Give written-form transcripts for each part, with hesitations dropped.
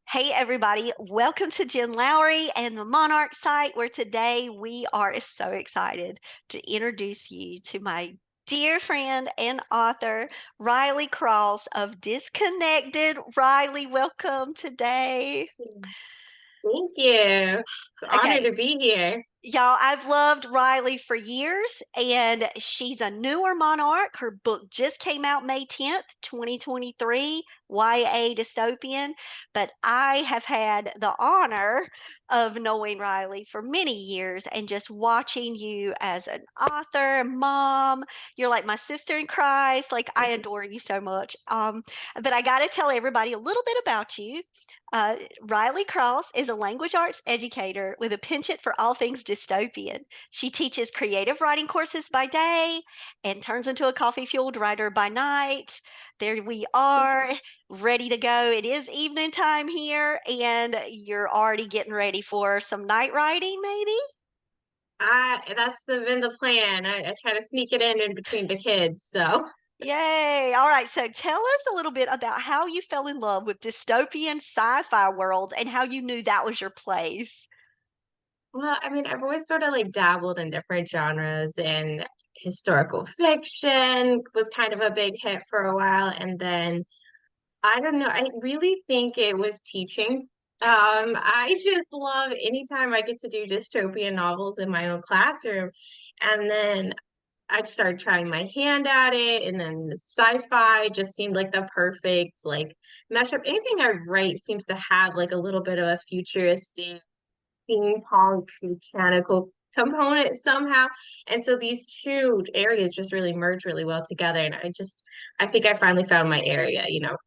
Hey, everybody. Welcome to Jen Lowry and the Monarch site, where today we are so excited to introduce you to my dear friend and author, Riley Cross of Disconnected. Riley, welcome today. Thank you. It's an honor Okay, to be here. y'all, I've loved Riley for years, and she's a newer monarch. Her book just came out May 10th, 2023, YA Dystopian. But I have had the honor of knowing Riley for many years and just watching you as an author, mom. You're like my sister in Christ. Like, I adore you so much. But I got to tell everybody a little bit about you. Riley Cross is a language arts educator with a penchant for all things dystopian. She teaches creative writing courses by day and turns into a coffee fueled writer by night. There we are, ready to go. It is evening time here, and you're already getting ready for some night writing, maybe? Been the plan. I try to sneak it in between the kids. So, Yay. All right. So tell us a little bit about how you fell in love with dystopian sci-fi worlds and how you knew that was your place. well, I mean, I've always sort of like dabbled in different genres, and historical fiction was kind of a big hit for a while. And then I don't know, I really think it was teaching. I just love anytime I get to do dystopian novels in my own classroom. And then I started trying my hand at it, and then the sci-fi just seemed like the perfect like mashup. Anything I write seems to have like a little bit of a futuristic steampunk mechanical component somehow. And so these two areas just really merge really well together. And I think I finally found my area,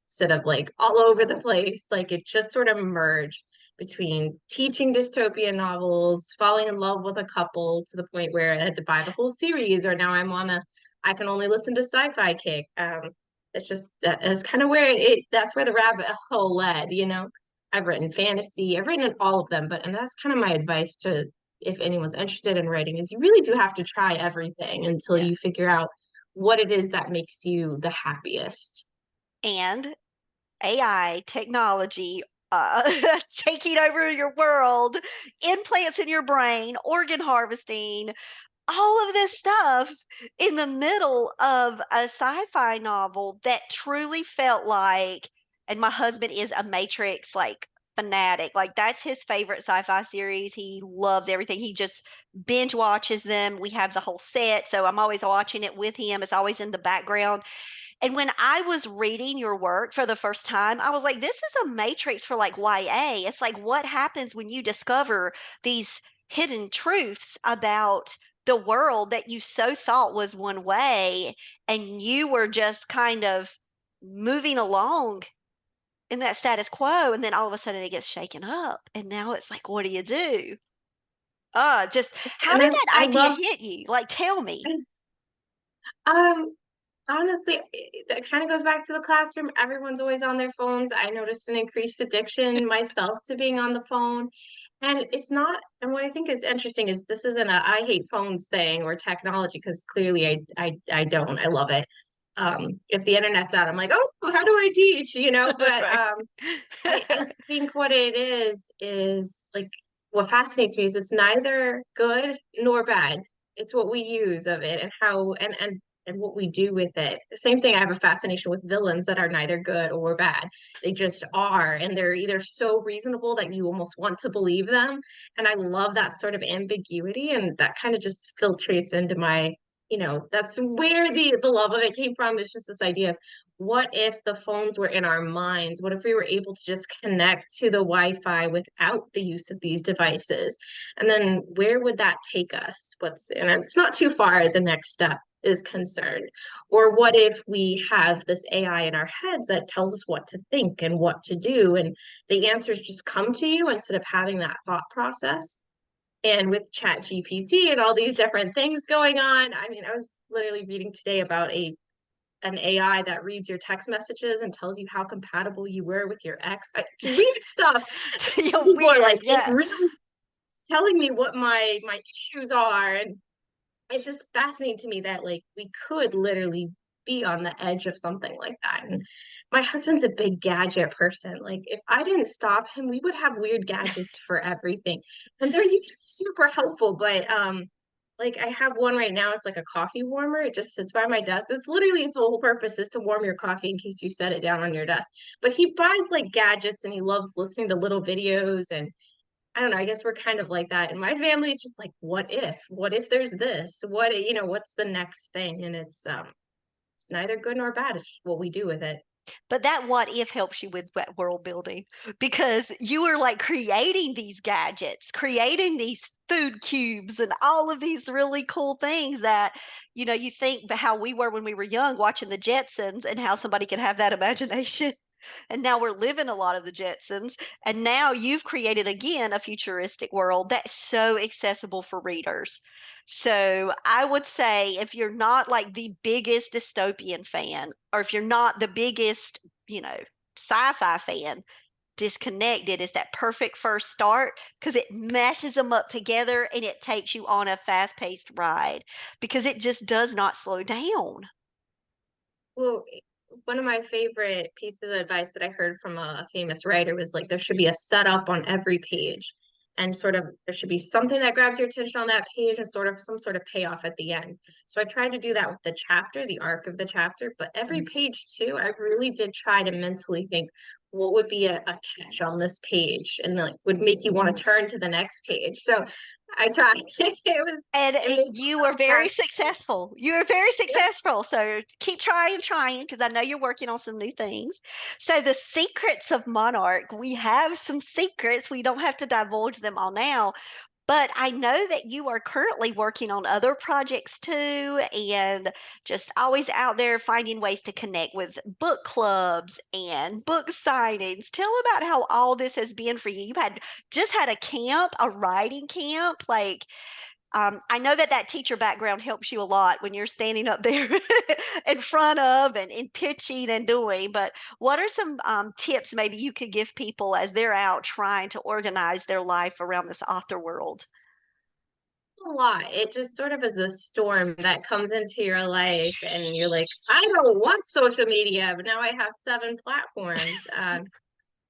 instead of like all over the place, like it just sort of merged between teaching dystopian novels, falling in love with a couple to the point where I had to buy the whole series, or now I can only listen to sci-fi kick. It's just that is kind of where that's where the rabbit hole led. I've written fantasy, I've written all of them, and that's kind of my advice to if anyone's interested in writing is you really do have to try everything until Yeah. you figure out what it is that makes you the happiest. And AI technology taking over your world, implants in your brain, organ harvesting, all of this stuff in the middle of a sci-fi novel that truly felt like, and my husband is a Matrix like fanatic. Like, that's his favorite sci-fi series. He loves everything. He just binge watches them. We have the whole set, so I'm always watching it with him. It's always in the background. And when I was reading your work for the first time, I was like, this is a matrix for like YA. It's like what happens when you discover these hidden truths about the world that you so thought was one way, and you were just kind of moving along in that status quo, and then all of a sudden it gets shaken up, and now it's like, what do you do? Just how And did I that idea love hit you? Like, tell me. um honestly, it kind of goes back to the classroom. Everyone's always on their phones. I noticed an increased addiction myself to being on the phone. And it's not, and what I think is interesting is this isn't a I hate phones thing or technology, because clearly I don't. I love it. If the internet's out, I'm like, oh, how do I teach? But Right. I think what it is like what fascinates me is it's neither good nor bad. It's what we use of it and how and what we do with it. The same thing, I have a fascination with villains that are neither good or bad. They just are, and they're either so reasonable that you almost want to believe them. And I love that sort of ambiguity, and that kind of just filtrates into that's where the love of it came from. It's just this idea of what if the phones were in our minds? What if we were able to just connect to the Wi-Fi without the use of these devices? And then where would that take us? And it's not too far as a next step is concerned. Or what if we have this AI in our heads that tells us what to think and what to do, and the answers just come to you instead of having that thought process? And with Chat GPT and all these different things going on, I mean, I was literally reading today about a an AI that reads your text messages and tells you how compatible you were with your ex. Weird stuff. You're People are weird. like, it's Yeah. really telling me what my issues are, and it's just fascinating to me that like we could literally be on the edge of something like that. And my husband's a big gadget person. Like if I didn't stop him, we would have weird gadgets for everything. And they're usually super helpful, but like I have one right now, it's like a coffee warmer. It just sits by my desk. It's literally its whole purpose is to warm your coffee in case you set it down on your desk. But he buys like gadgets and he loves listening to little videos and I don't know, I guess we're kind of like that. In my family, it's just like, what if? What if there's this? What, what's the next thing? And it's neither good nor bad. It's just what we do with it. But that what if helps you with that world building because you are like creating these gadgets, creating these food cubes and all of these really cool things that, you think how we were when we were young watching the Jetsons and how somebody can have that imagination. And now we're living a lot of the Jetsons. And now you've created again a futuristic world that's so accessible for readers. So I would say if you're not like the biggest dystopian fan, or if you're not the biggest, sci-fi fan, Disconnected is that perfect first start because it meshes them up together and it takes you on a fast-paced ride because it just does not slow down. Well, one of my favorite pieces of advice that I heard from a famous writer was like there should be a setup on every page and sort of there should be something that grabs your attention on that page and sort of some sort of payoff at the end. So I tried to do that with the chapter, the arc of the chapter, but every page too, I really did try to mentally think what would be a catch on this page and like would make you want to turn to the next page. So I tried. And It made you were very sense. successful. You were very successful. So keep trying because I know you're working on some new things. So the secrets of Monarch, we have some secrets. We don't have to divulge them all now, but I know that you are currently working on other projects too, and just always out there finding ways to connect with book clubs and book signings. Tell about how all this has been for you. You just had a camp, a writing camp. Like, I know that that teacher background helps you a lot when you're standing up there in front of and pitching and doing. But what are some tips maybe you could give people as they're out trying to organize their life around this author world? A lot. It just sort of is a storm that comes into your life, and you're like, I don't want social media, but now I have seven platforms.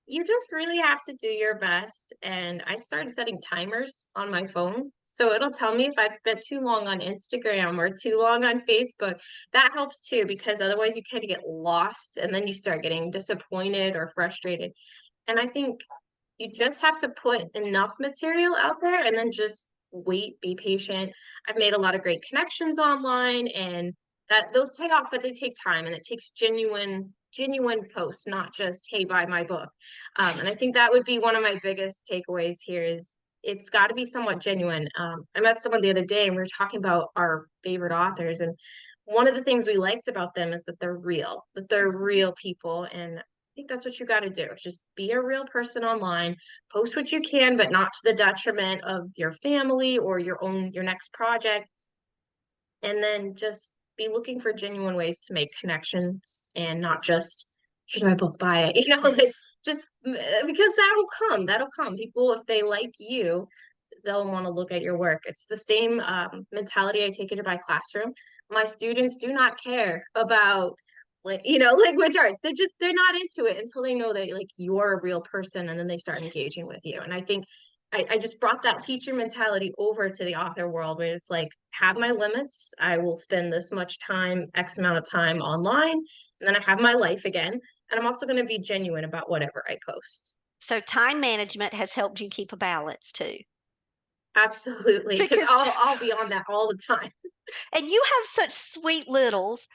You just really have to do your best. And I started setting timers on my phone. So it'll tell me if I've spent too long on Instagram or too long on Facebook. That helps too, because otherwise you kind of get lost and then you start getting disappointed or frustrated. And I think you just have to put enough material out there and then just wait, be patient. I've made a lot of great connections online and that those pay off, but they take time and it takes genuine posts, not just, hey, buy my book. And I Right. think that would be one of my biggest takeaways here is it's got to be somewhat genuine. I met someone the other day and we were talking about our favorite authors and one of the things we liked about them is that they're Mhm. real people. And I think that's what you got to do. Just be a real person online, post what you can, but not to the detriment of your family or your next project. And then just be looking for genuine ways to make connections and not just, here my book, buy it, like just because that'll come. People, if they like you, they'll want to look at your work. It's the same mentality I take into my classroom. My students do not care about language arts. They're not into it until they know that like you're a real person and then they start Yes. engaging with you. And I think I just brought that teacher mentality over to the author world where it's like, have my limits. I will spend this much time, X amount of time online, and then I have my life again. And I'm also going to be genuine about whatever I post. So time management has helped you keep a balance too. Absolutely, because Because I'll be on that all the time. and you have such sweet littles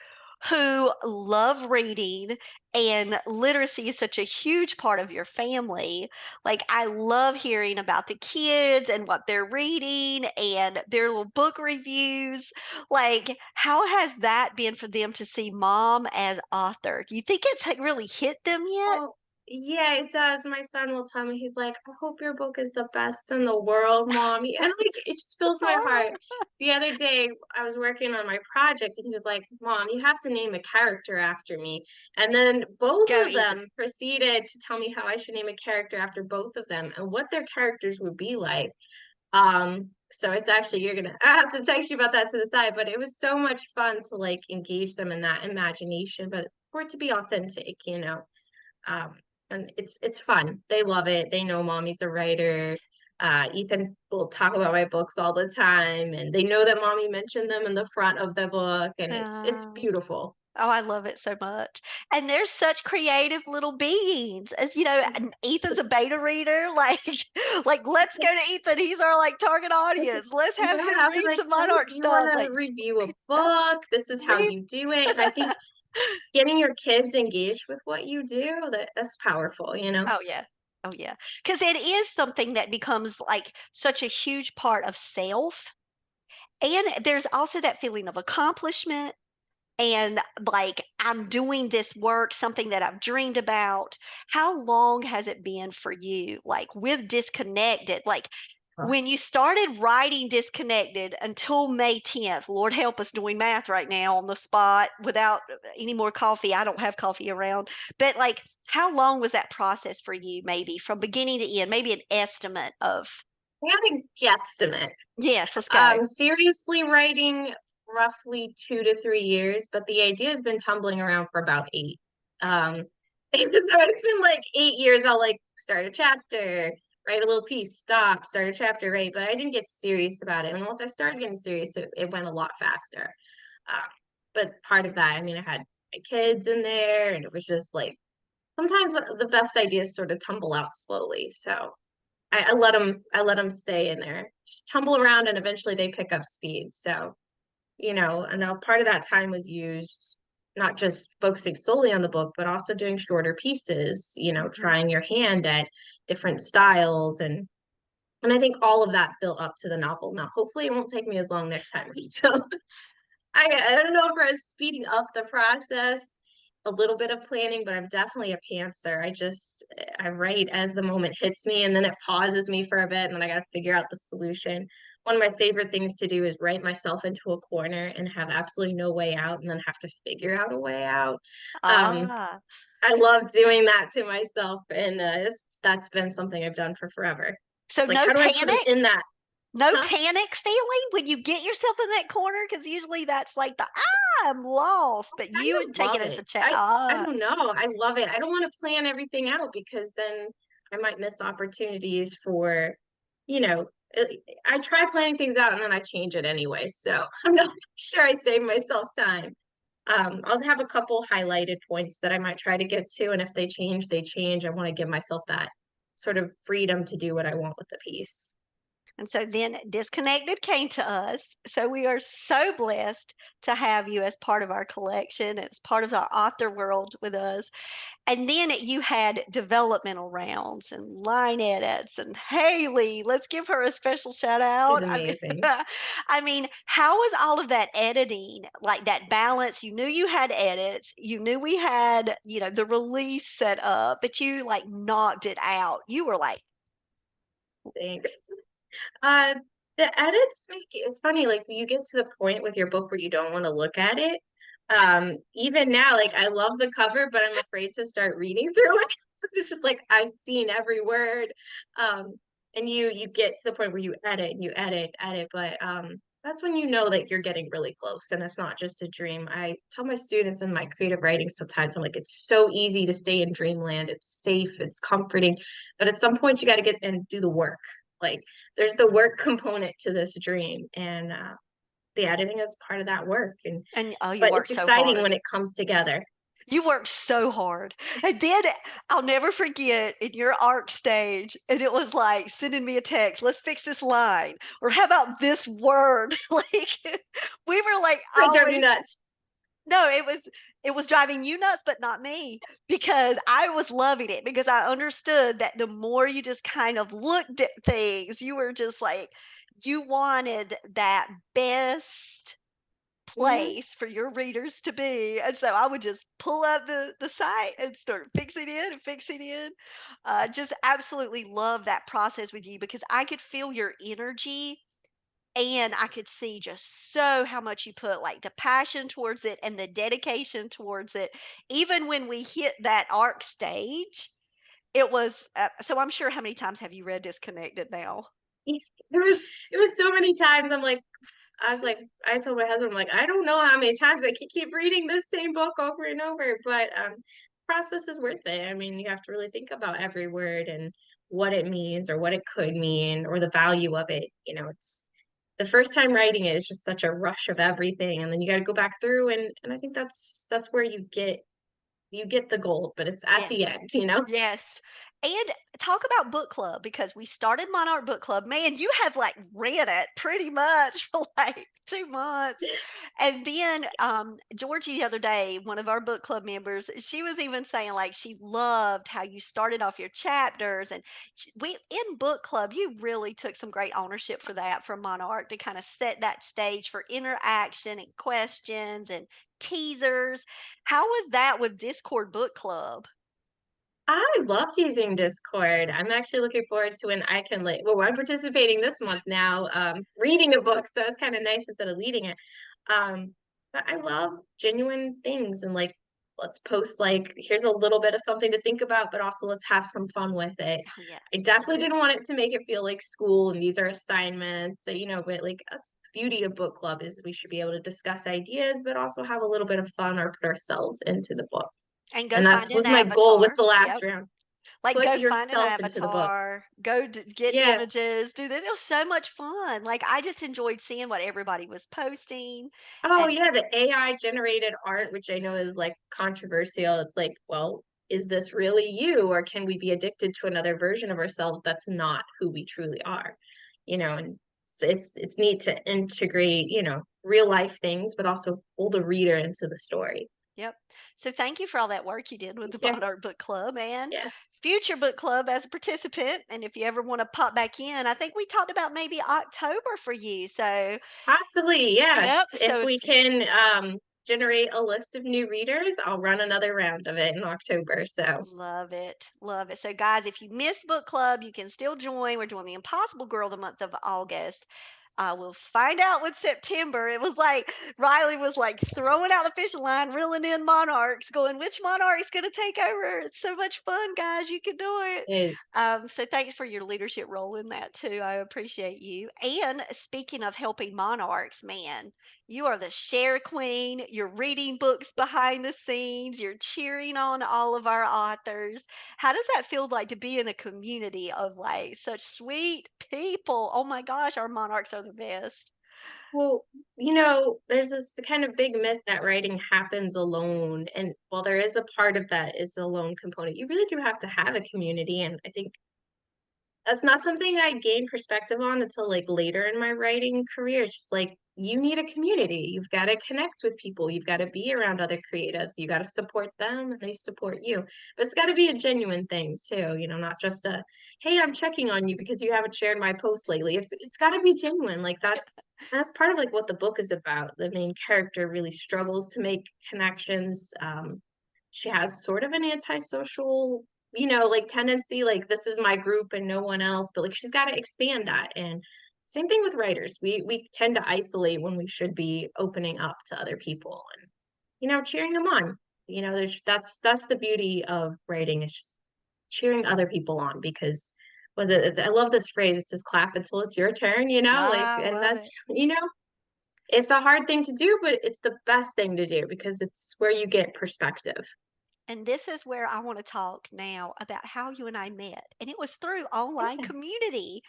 who love reading and literacy is such a huge part of your family. Like I love hearing about the kids and what they're reading and their little book reviews. Like how has that been for them to see mom as author? Do you think it's like, really hit them yet? Oh, yeah, it does. My son will tell me, he's like, I hope your book is the best in the world, mommy. And like, it just fills my heart. The other day, I was working on my project, and he was like, Mom, you have to name a character after me. And then both Go of even. them proceeded to tell me how I should name a character after both of them and what their characters would be like. So it's actually I have to text you about that to the side, but it was so much fun to like engage them in that imagination, but for it to be authentic, you know. Um, and it's fun. They love it. They know mommy's a writer. Ethan will talk about my books all the time, and they know that mommy mentioned them in the front of the book, and it's Oh, beautiful. oh, I love it so much. And they're such creative little beings. As you know, and Ethan's a beta reader. Like let's go to Ethan. He's our like target audience. Let's have Yeah, him I'll be read like, some "Hey, Monarch do you want stuff. to Like review a read stuff. book? This is how Read. you do it." And I think getting your kids engaged with what you do, that's powerful, you know? Oh yeah. Oh yeah. Because it is something that becomes like such a huge part of self. And there's also that feeling of accomplishment and like I'm doing this work, something that I've dreamed about. How long has it been for you? Like with Disconnected, like when you started writing Disconnected until May 10th, Lord help us doing math right now on the spot without any more coffee. I don't have coffee around. But like, how long was that process for you, maybe from beginning to end? Maybe an estimate of, I have a guesstimate. yes, let's go. Seriously writing roughly 2 to 3 years, but the idea has been tumbling around for about eight. So it's been like 8 years. I'll like start a chapter, write a little piece, stop, start a chapter, right? But I didn't get serious about it. And once I started getting serious, it went a lot faster. Um, but part of that, I mean, I had my kids in there, and it was just like sometimes the best ideas sort of tumble out slowly. So I let them stay in there, just tumble around, and eventually they pick up speed. So, you know, and now part of that time was used not just focusing solely on the book, but also doing shorter pieces, you know, Mhm. trying your hand at different styles, and I think all of that built up to the novel. Now, hopefully it won't take me as long next time. So I don't know if we're speeding up the process, a little bit of planning, but I'm definitely a pantser. I write as the moment hits me, and then it pauses me for a bit, and then I got to figure out the solution. One of my favorite things to do is write myself into a corner and have absolutely no way out, and then have to figure out a way out. Um, Ah, I love doing that to myself, and that's been something I've done for forever. so It's like, no how do I put them panic? in that? No Huh? panic feeling when you get yourself in that corner? Because usually that's like the, "Ah, I'm lost," but you Kind would of take love it as it. the I ah. don't know. I love it. I don't want to plan everything out because then I might miss opportunities for, you know, I try planning things out and then I change it anyway. So I'm not sure I save myself time. I'll have a couple highlighted points that I might try to get to, and if they change, they change. I want to give myself that sort of freedom to do what I want with the piece. And so then Disconnected came to us. So we are so blessed to have you as part of our collection, as part of our author world with us. And then you had developmental rounds and line edits and Haley, let's give her a special shout She's out. I mean, amazing. I mean, how was all of that editing, like that balance? You knew you had edits, you knew we had, the release set up, but you like knocked it out. You were like, Thanks. Uh, the edits make it's funny, like you get to the point with your book where you don't want to look at it. Even now, like I love the cover, but I'm afraid to start reading through it. It's just like I've seen every word. Um, and you get to the point where you edit and you edit, but that's when you know that you're getting really close and it's not just a dream. I tell my students in my creative writing sometimes, I'm like, it's so easy to stay in dreamland. It's safe, it's comforting, but at some point you got to get and do the work. Like there's the work component to this dream, and the editing is part of that work, and and oh, you but worked it's so exciting hard. when it comes together. You worked so hard. And then I'll never forget in your ARC stage, and it was like sending me a text, let's fix this line. Or how about this word? Like we were like It drove you always nuts. no, it was driving you nuts, but not me, because I was loving it because I understood that the more you just kind of looked at things, you were just like you wanted that best Hmm. place for your readers to be, and so I would just pull up the site and start fixing in and fixing in. Just absolutely love that process with you because I could feel your energy and I could see just so how much you put like the passion towards it and the dedication towards it. Even when we hit that arc stage, it was so I'm sure how many times have you read Disconnected now? It was so many times. I was like, I told my husband, I'm like, I don't know how many times I can keep reading this same book over and over, but process is worth it. I mean, you have to really think about every word and what it means or what it could mean or the value of it. It's the first time writing it is just such a rush of everything, and then you got to go back through, and I think that's where you get the gold, but it's at the Yes. end. Yes. And talk about book club because we started Monarch Book Club. Man, you have like ran it pretty much for like 2 months. And then Georgie the other day, one of our book club members, she was even saying like she loved how you started off your chapters. And we in book club, you really took some great ownership for that from Monarch to kind of set that stage for interaction and questions and teasers. How was that with Discord Book Club? I loved using Discord. I'm actually looking forward to when I can well, I'm participating this month now, reading a book, so it's kind of nice instead of leading it. But I love genuine things and like let's post like here's a little bit of something to think about, but also let's have some fun with it. Oh, yeah. I definitely didn't want it to make it feel like school and these are assignments. So, but like that's the beauty of book club is we should be able to discuss ideas, but also have a little bit of fun or put ourselves into the book. And go And that find an was my goal with avatar. the last Yep. round. Like, Put go find an yourself into the book. avatar, go get Yeah. images, do this. It was so much fun. Like, I just enjoyed seeing what everybody was posting. Oh, And yeah, the AI generated art, which I know is like controversial. It's like, well, is this really you, or can we be addicted to another version of ourselves that's not who we truly are? And it's neat to integrate, real life things, but also pull the reader into the story. yep. So thank you for all that work you did with the Yeah, Monarch Book Club and yeah. future book club as a participant. And if you ever want to pop back in, I think we talked about maybe October for you. So, Possibly, yes. yep. If So if we can generate a list of new readers, I'll run another round of it in October. So love it. Love it. So, guys, if you missed book club, you can still join. We're doing the Impossible Girl the month of August. We'll find out with September. It was like Riley was like throwing out the fishing line, reeling in monarchs, going, which monarch's going to take over? It's so much fun, guys. You can do it. is So, thanks for your leadership role in that, too. I appreciate you. And speaking of helping monarchs, man, you are the share queen. You're reading books behind the scenes. You're cheering on all of our authors. How does that feel like to be in a community of like such sweet people? Oh my gosh, our monarchs are the best. well, there's this kind of big myth that writing happens alone. And while there is a part of that is a lone component, you really do have to have a community. And I think that's not something I gained perspective on until like later in my writing career. It's just like you need a community. You've got to connect with people. You've got to be around other creatives. You got to support them and they support you. But it's got to be a genuine thing too, not just a hey, I'm checking on you because you haven't shared my post lately. It's got to be genuine. Like that's part of like what the book is about. The main character really struggles to make connections. She has sort of an antisocial like tendency, like this is my group and no one else, but like she's got to expand that. And same thing with writers. We tend to isolate when we should be opening up to other people and cheering them on. There's that's the beauty of writing is just cheering other people on because I love this phrase. It says clap until it's your turn, like I and love that's it. it's a hard thing to do, but it's the best thing to do because it's where you get perspective. And this is where I want to talk now about how you and I met. And it was through online Yeah. community.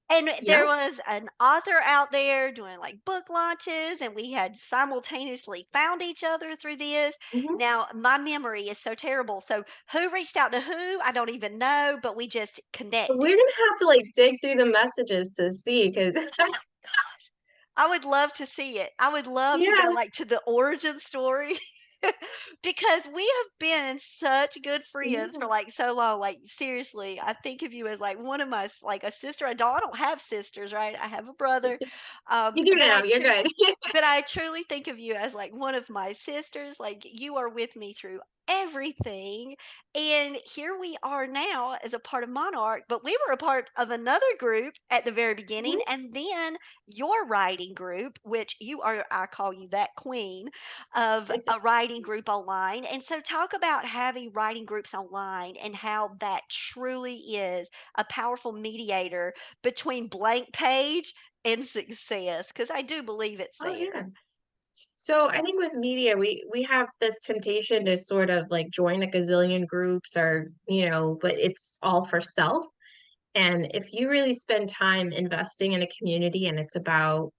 And Yeah. there was an author out there doing like book launches, and we had simultaneously found each other through this. Mhm. Now, my memory is so terrible. So, who reached out to who? I don't even know, but we just We're connected. gonna have to like dig through the messages to see because Gosh, I would love to see it. I would love to go yeah. like to the origin story because we have been such good friends for Yeah. like so long. Like seriously, I think of you as like one of my like a sister. I don't have sisters, right? I have a brother, You do but now, you're good. I truly think of you as like one of my sisters. Like you are with me through everything. And here we are now as a part of Monarch, but we were a part of another group at the very beginning. Mhm. And then your writing group, which you are, I call you that queen of a writing writing group online. And so, talk about having writing groups online and how that truly is a powerful mediator between blank page and success, because I do believe it's Oh yeah. there. So I think with media, we have this temptation to sort of like join a gazillion groups or, but it's all for self. And if you really spend time investing in a community and it's about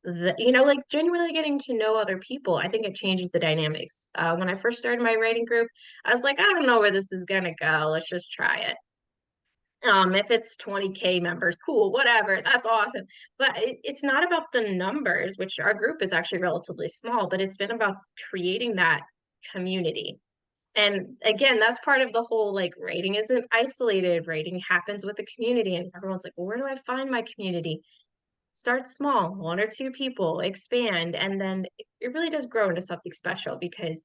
like genuinely getting to know other people, I think it changes the dynamics. When I first started my writing group, I was like, I don't know where this is gonna go. Let's just try it. If it's 20K members, cool, whatever, that's awesome. But it's not about the numbers, which our group is actually relatively small, but it's been about creating that community. And again, that's part of the whole like writing isn't isolated. Writing happens with the community, and everyone's like, well, where do I find my community? Start small, one or two people, expand, and then it really does grow into something special because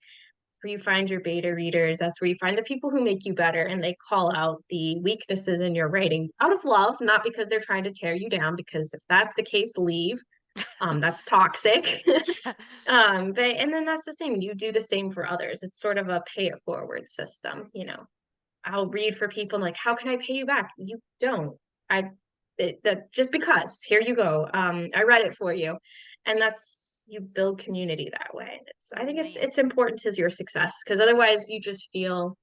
where you find your beta readers. That's where you find the people who make you better and they call out the weaknesses in your writing out of love, not because they're trying to tear you down, because if that's the case, leave. That's toxic. But and then that's the same. You do the same for others. It's sort of a pay it forward system. I'll read for people like, how can I pay you back? You don't. I that just because. Here you go. I read it for you. And that's you build community that way. I think it's Man. it's important to your success because otherwise you just feel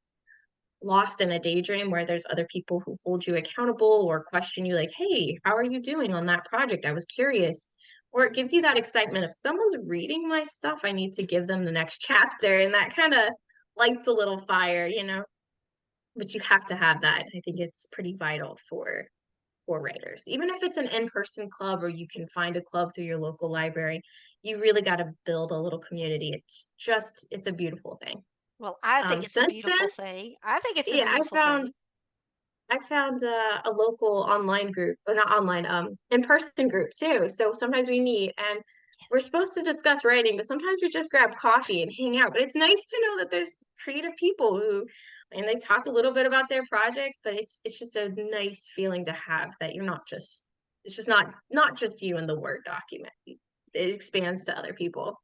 lost in a daydream where there's other people who hold you accountable or question you like, hey, how are you doing on that project? I was curious. Or it gives you that excitement. If someone's reading my stuff, I need to give them the next chapter. And that kind of lights a little fire. But you have to have that. I think it's pretty vital for writers. Even if it's an in-person club or you can find a club through your local library, you really got to build a little community. It's a beautiful thing. Well, I think it's a Since then, beautiful thing. I think it's a yeah, beautiful thing. I found a local online group, or not online, in-person group too. So sometimes we meet and we're Yes. supposed to discuss writing, but sometimes we just grab coffee and hang out. But it's nice to know that there's creative people and they talk a little bit about their projects, but it's just a nice feeling to have that it's just not just you in the Word document. It expands to other people.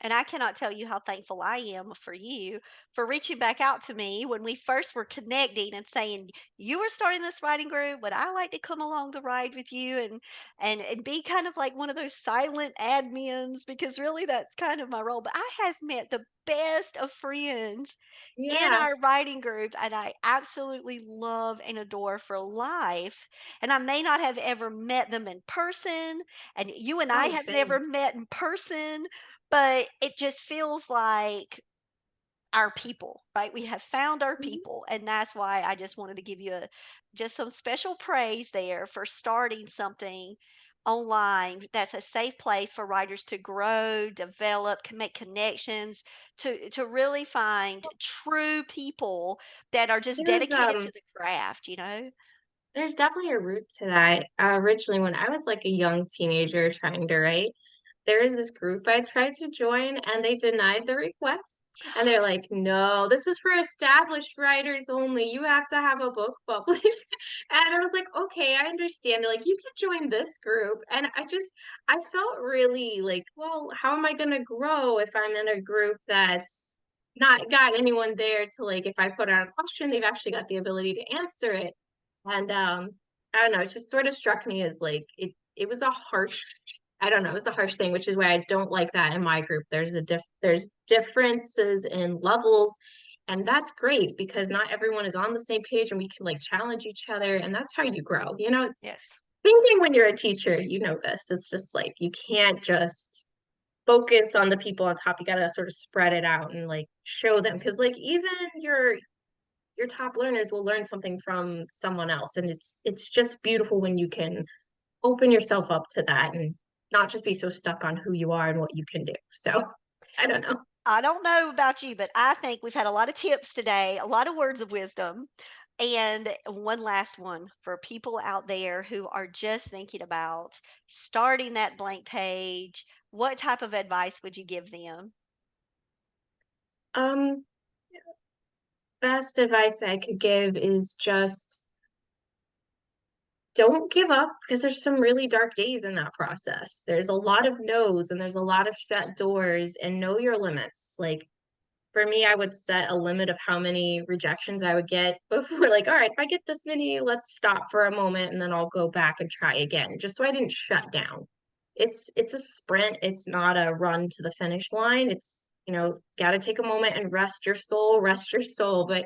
And I cannot tell you how thankful I am for you for reaching back out to me when we first were connecting and saying you were starting this writing group. Would I like to come along the ride with you and be kind of like one of those silent admins? Because really that's kind of my role. But I have met the best of friends in Yeah. our writing group, and I absolutely love and adore for life. And I may not have ever met them in person, and you and I Oh, have never same. met in person, but it just feels like our people, right? We have found our Mhm. people, and that's why I just wanted to give you just some special praise there for starting something online that's a safe place for writers to grow, develop, can make connections, to really find true people that are just There's dedicated to the craft. There's definitely a root to that. Originally, when I was like a young teenager trying to write, there is this group I tried to join and they denied the request. And they're like, no, this is for established writers only. You have to have a book published. And I was like, okay, I understand. They're like, you can join this group. And I felt really like, well, how am I going to grow if I'm in a group that's not got anyone there to like, if I put out a question, they've actually got the ability to answer it. And I don't know, it just sort of struck me as like it was a harsh I don't know, it was a harsh thing, which is why I don't like that in my group. There's differences in levels, and that's great because not everyone is on the same page and we can like challenge each other and that's how you grow. It's Yes. thinking when you're a teacher, you know this. It's just like you can't just focus on the people on top. You gotta sort of spread it out and like show them because like even your top learners will learn something from someone else and it's just beautiful when you can open yourself up to that and not just be so stuck on who you are and what you can do. So I don't know. I don't know about you, but I think we've had a lot of tips today, a lot of words of wisdom. And one last one for people out there who are just thinking about starting that blank page. What type of advice would you give them? um Best advice I could give is just don't give up because there's some really dark days in that process. There's a lot of no's and there's a lot of shut doors and know your limits. Like For me, I would set a limit of how many rejections I would get before, like, all right, if I get this many, let's stop for a moment and then I'll go back and try again, just so I didn't shut down. It's a sprint, it's not a run to the finish line. It's, gotta take a moment and rest your soul, but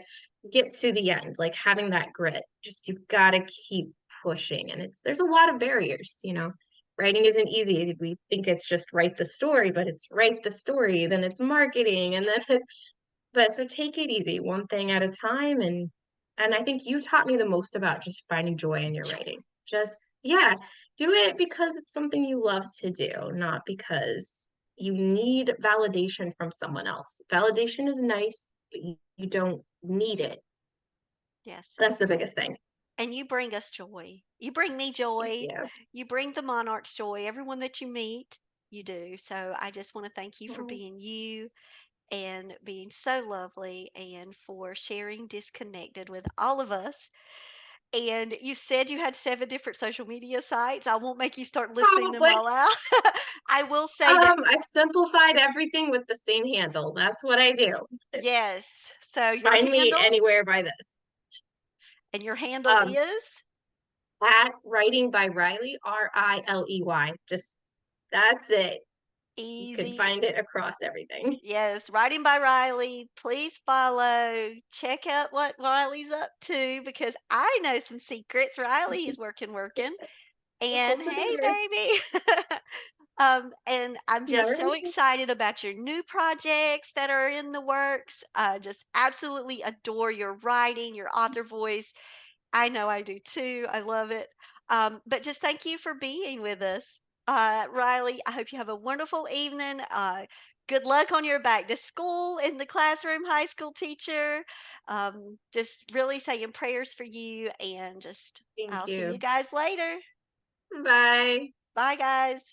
get to the end, like having that grit. Just you've gotta keep pushing. And there's a lot of barriers. Writing isn't easy. We think it's just write the story, but it's write the story, then it's marketing, and then but so take it easy, one thing at a time, and I think you taught me the most about just finding joy in your writing. Just yeah, do it because it's something you love to do, not because you need validation from someone else. Validation is nice, but you don't need it. Yes. That's the biggest thing. And you bring us joy. You bring me Thank joy. you. You bring the monarchs joy. Everyone that you meet, you do. So I just want to thank you for Oh, being you and being so lovely and for sharing Disconnected with all of us. And you said you had 7 different social media sites. I won't make you start listing them probably. all out. I will say that I've simplified everything with the same handle. That's what I do. yes. So your Find me handle anywhere by this. and your handle Um, is At Writing by Riley, Riley. Just that's it. You can easy. find it across everything. Yes, Writing by Riley. Please follow. Check out what Riley's up to because I know some secrets. Riley is working. And hey, baby. And I'm just Never so excited about your new projects that are in the works. Just absolutely adore your writing, your author voice. I know I do too. I love it. But just thank you for being with us. Riley, I hope you have a wonderful evening. Good luck on your back to school in the classroom, high school teacher. Just really saying prayers for you and just Thank I'll see you you. guys later. Bye. Bye, guys.